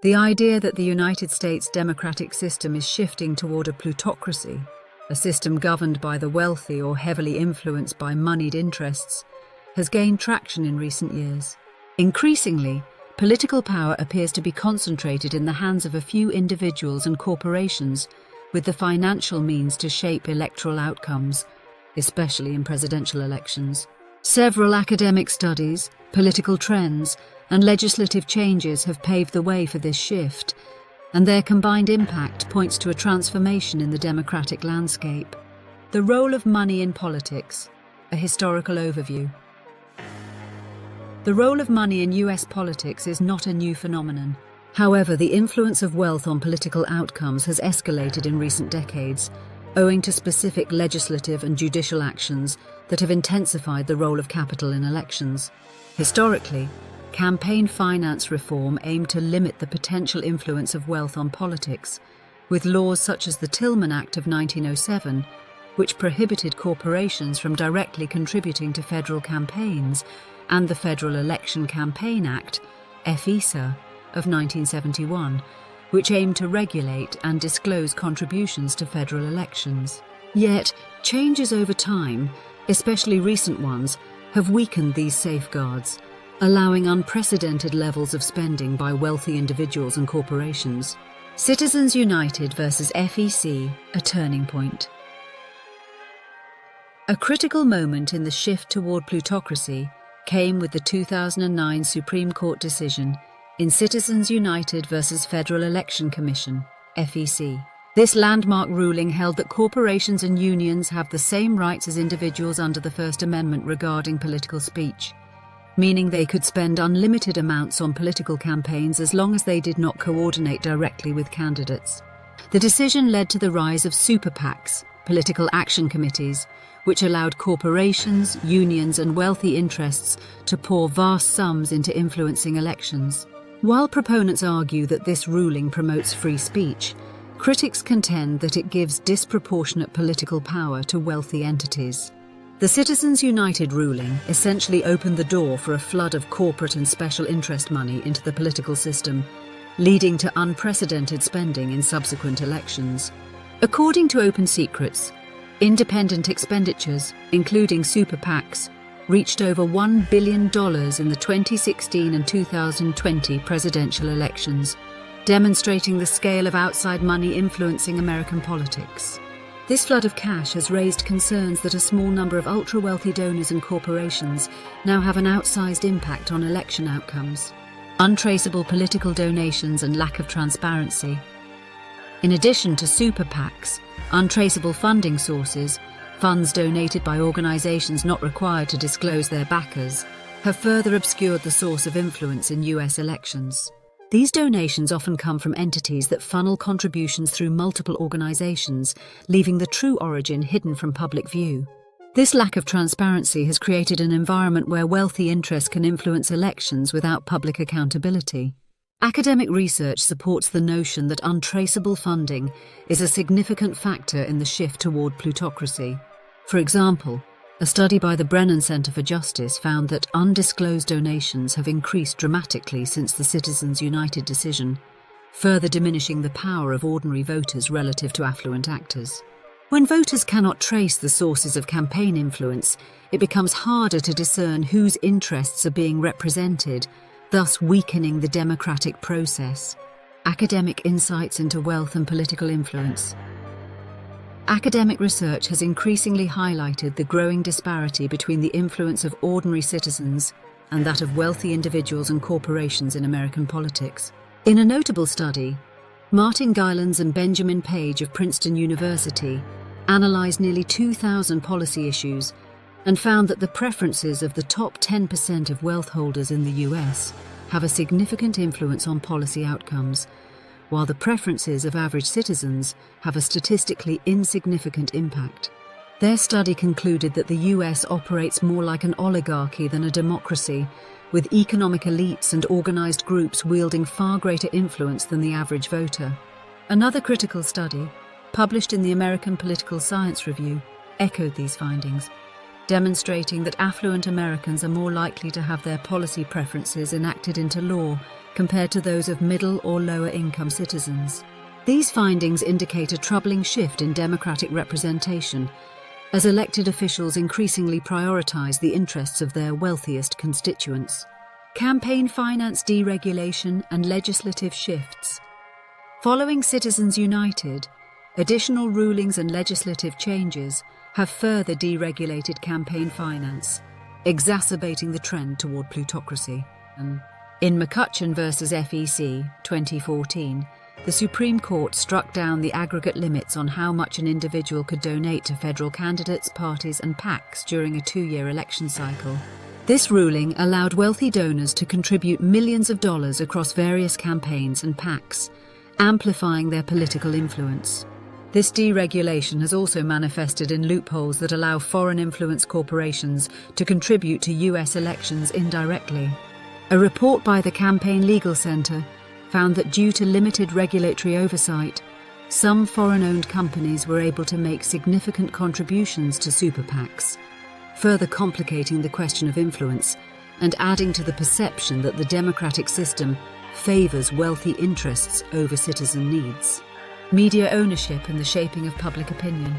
The idea that the United States democratic system is shifting toward a plutocracy, a system governed by the wealthy or heavily influenced by moneyed interests, has gained traction in recent years. Increasingly, political power appears to be concentrated in the hands of a few individuals and corporations with the financial means to shape electoral outcomes, especially in presidential elections. Several academic studies, political trends, and legislative changes have paved the way for this shift, and their combined impact points to a transformation in the democratic landscape. The role of money in politics, a historical overview. The role of money in US politics is not a new phenomenon. However, the influence of wealth on political outcomes has escalated in recent decades, owing to specific legislative and judicial actions that have intensified the role of capital in elections. Historically, campaign finance reform aimed to limit the potential influence of wealth on politics, with laws such as the Tillman Act of 1907, which prohibited corporations from directly contributing to federal campaigns, and the Federal Election Campaign Act, FECA, of 1971, which aimed to regulate and disclose contributions to federal elections. Yet, changes over time, especially recent ones, have weakened these safeguards, allowing unprecedented levels of spending by wealthy individuals and corporations. Citizens United versus FEC, a turning point. A critical moment in the shift toward plutocracy came with the 2009 Supreme Court decision in Citizens United versus Federal Election Commission, FEC. This landmark ruling held that corporations and unions have the same rights as individuals under the First Amendment regarding political speech, meaning they could spend unlimited amounts on political campaigns as long as they did not coordinate directly with candidates. The decision led to the rise of super PACs, political action committees, which allowed corporations, unions, and wealthy interests to pour vast sums into influencing elections. While proponents argue that this ruling promotes free speech, critics contend that it gives disproportionate political power to wealthy entities. The Citizens United ruling essentially opened the door for a flood of corporate and special interest money into the political system, leading to unprecedented spending in subsequent elections. According to Open Secrets, independent expenditures, including super PACs, reached over $1 billion in the 2016 and 2020 presidential elections, demonstrating the scale of outside money influencing American politics. This flood of cash has raised concerns that a small number of ultra-wealthy donors and corporations now have an outsized impact on election outcomes. Untraceable political donations and lack of transparency. In addition to super PACs, untraceable funding sources, funds donated by organizations not required to disclose their backers, have further obscured the source of influence in US elections. These donations often come from entities that funnel contributions through multiple organizations, leaving the true origin hidden from public view. This lack of transparency has created an environment where wealthy interests can influence elections without public accountability. Academic research supports the notion that untraceable funding is a significant factor in the shift toward plutocracy. For example, a study by the Brennan Center for Justice found that undisclosed donations have increased dramatically since the Citizens United decision, further diminishing the power of ordinary voters relative to affluent actors. When voters cannot trace the sources of campaign influence, it becomes harder to discern whose interests are being represented, thus weakening the democratic process. Academic insights into wealth and political influence. Academic research has increasingly highlighted the growing disparity between the influence of ordinary citizens and that of wealthy individuals and corporations in American politics. In a notable study, Martin Gylens and Benjamin Page of Princeton University analyzed nearly 2,000 policy issues and found that the preferences of the top 10% of wealth holders in the US have a significant influence on policy outcomes, while the preferences of average citizens have a statistically insignificant impact. Their study concluded that the US operates more like an oligarchy than a democracy, with economic elites and organized groups wielding far greater influence than the average voter. Another critical study, published in the American Political Science Review, echoed these findings, demonstrating that affluent Americans are more likely to have their policy preferences enacted into law compared to those of middle or lower income citizens. These findings indicate a troubling shift in democratic representation, as elected officials increasingly prioritize the interests of their wealthiest constituents. Campaign finance deregulation and legislative shifts. Following Citizens United, additional rulings and legislative changes have further deregulated campaign finance, exacerbating the trend toward plutocracy. In McCutcheon versus FEC 2014, the Supreme Court struck down the aggregate limits on how much an individual could donate to federal candidates, parties and PACs during a 2-year election cycle. This ruling allowed wealthy donors to contribute millions of dollars across various campaigns and PACs, amplifying their political influence. This deregulation has also manifested in loopholes that allow foreign influence corporations to contribute to US elections indirectly. A report by the Campaign Legal Center found that due to limited regulatory oversight, some foreign-owned companies were able to make significant contributions to super PACs, further complicating the question of influence and adding to the perception that the democratic system favors wealthy interests over citizen needs. Media ownership and the shaping of public opinion.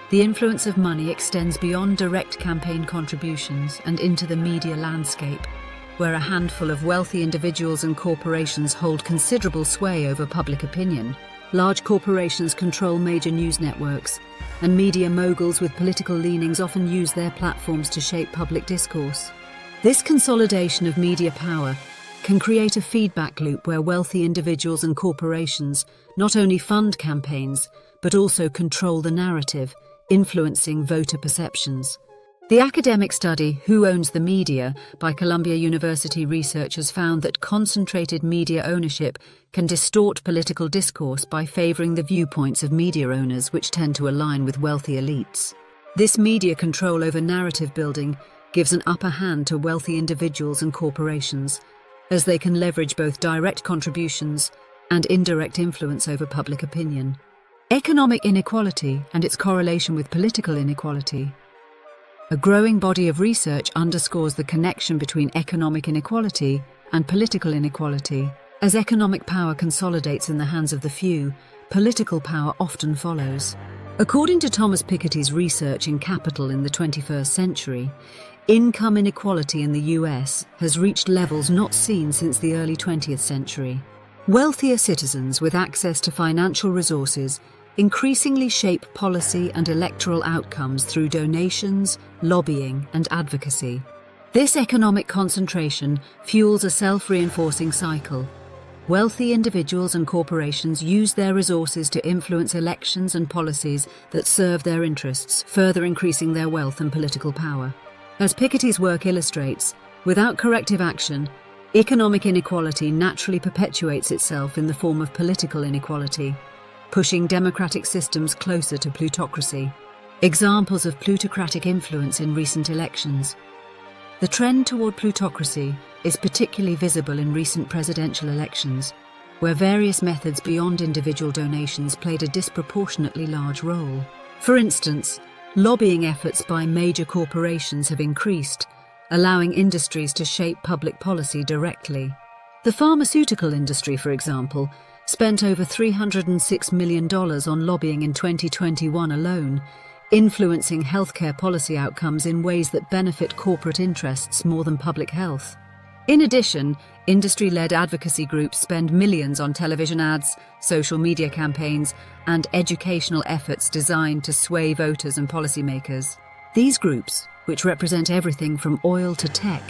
The influence of money extends beyond direct campaign contributions and into the media landscape, where a handful of wealthy individuals and corporations hold considerable sway over public opinion. Large corporations control major news networks, and media moguls with political leanings often use their platforms to shape public discourse. This consolidation of media power can create a feedback loop where wealthy individuals and corporations not only fund campaigns, but also control the narrative, influencing voter perceptions. The academic study Who Owns the Media by Columbia University researchers found that concentrated media ownership can distort political discourse by favoring the viewpoints of media owners which tend to align with wealthy elites. This media control over narrative building gives an upper hand to wealthy individuals and corporations, as they can leverage both direct contributions and indirect influence over public opinion. Economic inequality and its correlation with political inequality. A growing body of research underscores the connection between economic inequality and political inequality. As economic power consolidates in the hands of the few, political power often follows. According to Thomas Piketty's research in Capital in the 21st Century, income inequality in the US has reached levels not seen since the early 20th century. Wealthier citizens with access to financial resources increasingly shape policy and electoral outcomes through donations, lobbying, and advocacy. This economic concentration fuels a self-reinforcing cycle. Wealthy individuals and corporations use their resources to influence elections and policies that serve their interests, further increasing their wealth and political power. As Piketty's work illustrates, without corrective action, economic inequality naturally perpetuates itself in the form of political inequality, pushing democratic systems closer to plutocracy. Examples of plutocratic influence in recent elections. The trend toward plutocracy is particularly visible in recent presidential elections, where various methods beyond individual donations played a disproportionately large role. For instance, lobbying efforts by major corporations have increased, allowing industries to shape public policy directly. The pharmaceutical industry, for example, spent over $306 million on lobbying in 2021 alone, influencing healthcare policy outcomes in ways that benefit corporate interests more than public health. In addition, industry-led advocacy groups spend millions on television ads, social media campaigns, and educational efforts designed to sway voters and policymakers. These groups, which represent everything from oil to tech,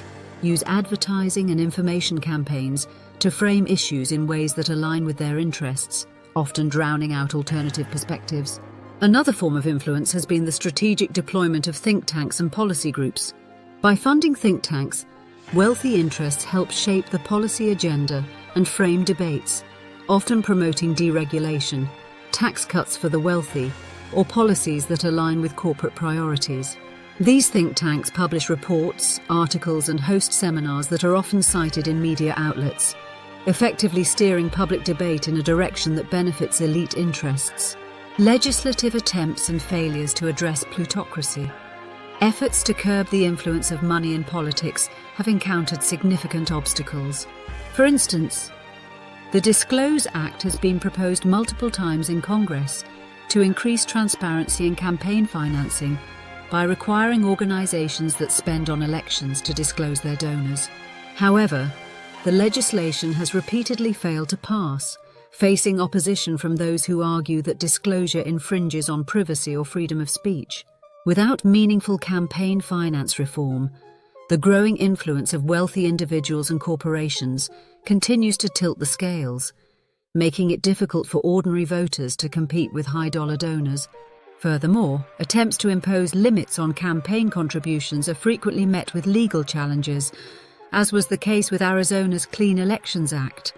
use advertising and information campaigns to frame issues in ways that align with their interests, often drowning out alternative perspectives. Another form of influence has been the strategic deployment of think tanks and policy groups. By funding think tanks, wealthy interests help shape the policy agenda and frame debates, often promoting deregulation, tax cuts for the wealthy, or policies that align with corporate priorities. These think tanks publish reports, articles, and host seminars that are often cited in media outlets, effectively steering public debate in a direction that benefits elite interests. Legislative attempts and failures to address plutocracy. Efforts to curb the influence of money in politics have encountered significant obstacles. For instance, the Disclose Act has been proposed multiple times in Congress to increase transparency in campaign financing by requiring organizations that spend on elections to disclose their donors. However, the legislation has repeatedly failed to pass, facing opposition from those who argue that disclosure infringes on privacy or freedom of speech. Without meaningful campaign finance reform, the growing influence of wealthy individuals and corporations continues to tilt the scales, making it difficult for ordinary voters to compete with high-dollar donors. Furthermore, attempts to impose limits on campaign contributions are frequently met with legal challenges, as was the case with Arizona's Clean Elections Act,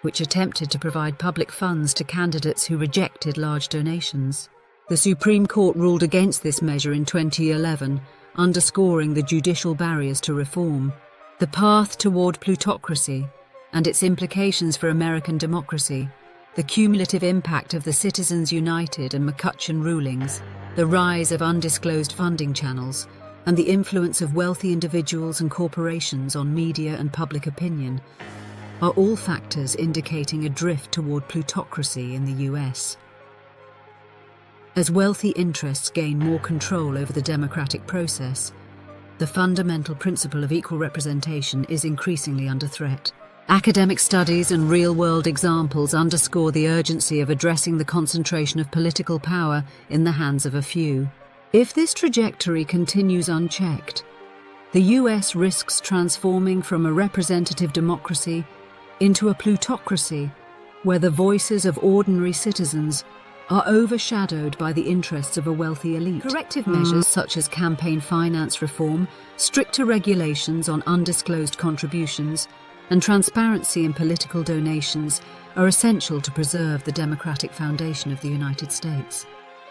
which attempted to provide public funds to candidates who rejected large donations. The Supreme Court ruled against this measure in 2011, underscoring the judicial barriers to reform. The path toward plutocracy and its implications for American democracy, the cumulative impact of the Citizens United and McCutcheon rulings, the rise of undisclosed funding channels, and the influence of wealthy individuals and corporations on media and public opinion are all factors indicating a drift toward plutocracy in the US. As wealthy interests gain more control over the democratic process, the fundamental principle of equal representation is increasingly under threat. Academic studies and real-world examples underscore the urgency of addressing the concentration of political power in the hands of a few. If this trajectory continues unchecked, the US risks transforming from a representative democracy into a plutocracy, where the voices of ordinary citizens are overshadowed by the interests of a wealthy elite. Corrective measures such as campaign finance reform, stricter regulations on undisclosed contributions, and transparency in political donations are essential to preserve the democratic foundation of the United States.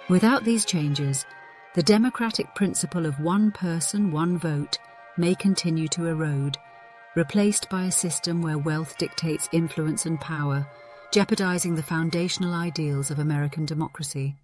Without these changes, the democratic principle of one person, one vote may continue to erode, replaced by a system where wealth dictates influence and power, jeopardizing the foundational ideals of American democracy.